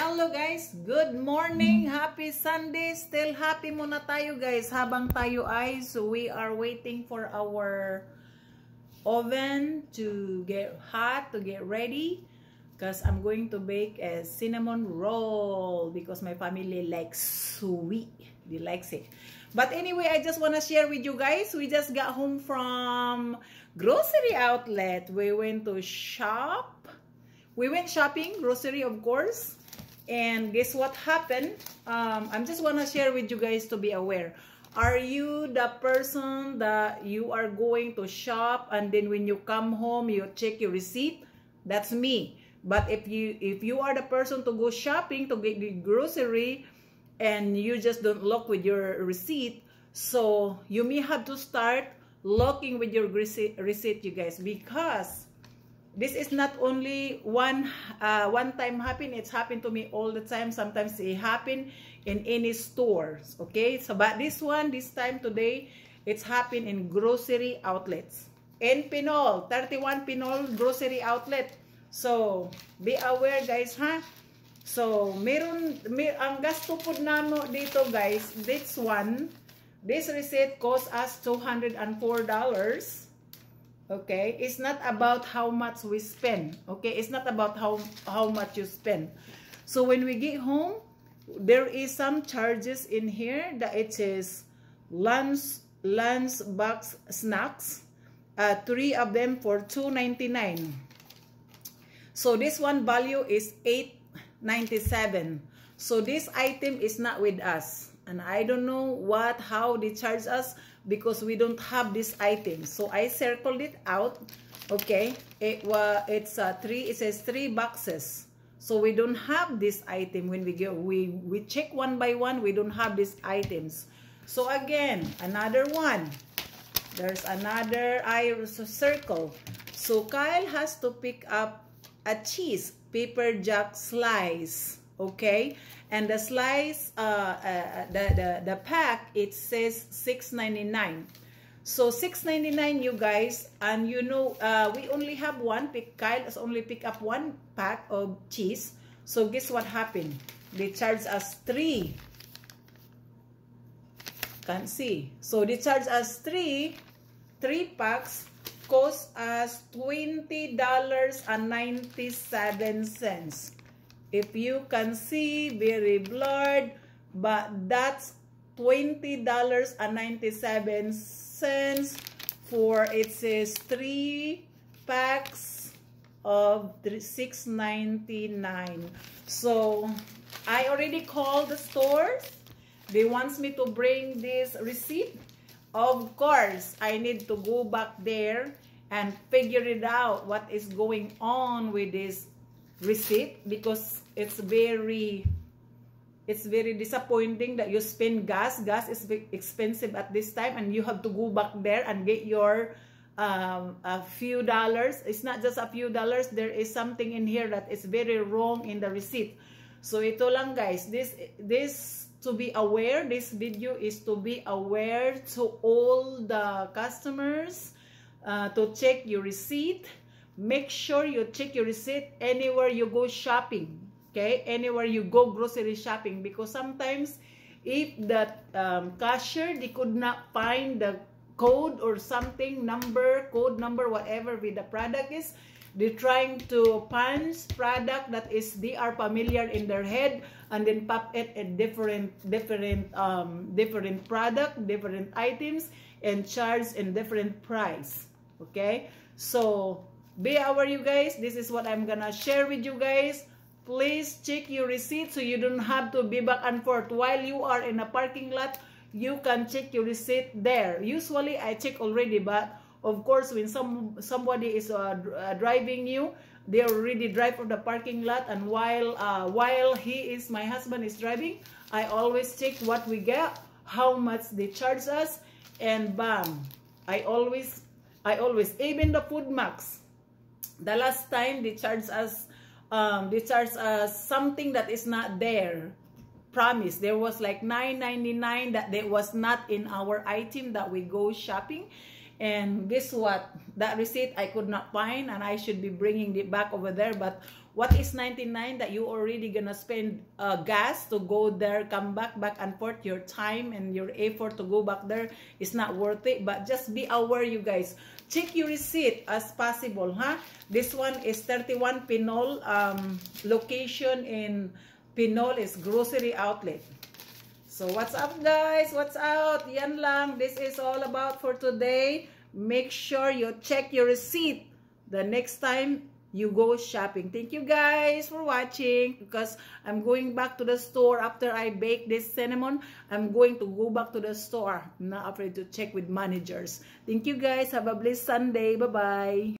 Hello guys, good morning, happy Sunday. Still happy muna tayo guys habang tayo ay we are waiting for our oven to get hot, to get ready, because I'm going to bake a cinnamon roll because my family likes sweet, they likes it. But anyway, I just want to share with you guys, we just got home from grocery outlet. We went to shop. We went shopping, grocery of course. And guess what happened? I'm just want to share with you guys to be aware. Are you the person that you are going to shop and then when you come home you check your receipt? That's me. But if you are the person to go shopping to get the grocery and you just don't look with your receipt, so you may have to start looking with your receipt, you guys, because this is not only one time happen. It's happened to me all the time. Sometimes it happen in any stores. Okay, so but this time today, it's happened in grocery outlets. In Pinol, 31 Pinol grocery outlet. So be aware guys, ha? So ang gasto po namo dito guys, this receipt cost us $204. Okay, it's not about how much we spend. Okay, it's not about how much you spend. So when we get home, there is some charges in here that it says lunch box snacks, 3 of them for $2.99. So this one value is $8.97. So this item is not with us, and I don't know how they charge us because we don't have this item. So I circled it out. Okay, it says 3 boxes. So we don't have this item when we go. We check one by one. We don't have these items. So again, another one. There's another circle. So Kyle has to pick up a cheese paper jack slice. Okay, and the slice, the pack, it says $6.99. So $6.99, you guys, and you know, we only have one. Kyle has only picked up 1 pack of cheese. So guess what happened? They charged us 3. Can't see. So they charged us 3 packs. Cost us $20.97. If you can see, very blurred, but that's $20.97 for, it says 3 packs of $6.99. So I already called the stores. They want me to bring this receipt. Of course, I need to go back there and figure it out what is going on with this receipt, because it's very disappointing that you spend gas is expensive at this time and you have to go back there and get your a few dollars. It's not just a few dollars, there is something in here that is very wrong in the receipt. So ito lang guys, this to be aware, this video is to be aware to all the customers, to check your receipt. Make sure you check your receipt anywhere you go shopping, okay? Anywhere you go grocery shopping, because sometimes if the cashier, they could not find the code or something, code number, whatever with the product is, they're trying to punch product that is they are familiar in their head and then pop it at different product, different items, and charge in different price. Okay, so be aware you guys. This is what I'm gonna share with you guys. Please check your receipt so you don't have to be back and forth. While you are in a parking lot, you can check your receipt there. Usually I check already, but of course when somebody is driving you, they already drive from the parking lot, and while my husband is driving, I always check what we get, how much they charge us, and bam, I always even the Food Max. The last time they charged us something that is not there. Promise, there was like $9.99 that was not in our item that we go shopping. And guess what? That receipt I could not find, and I should be bringing it back over there. But What is 99 that you already gonna spend gas to go there, come back and forth? Your time and your effort to go back there is not worth it. But just be aware, you guys. Check your receipt as possible, huh? This one is 31 Pinol. Location in Pinol is grocery outlet. So what's up, guys? What's out? Yan lang. This is all about for today. Make sure you check your receipt the next time you go shopping. Thank you guys for watching. Because I'm going back to the store after I bake this cinnamon. I'm going to go back to the store. I'm not afraid to check with managers. Thank you guys. Have a blessed Sunday. Bye-bye.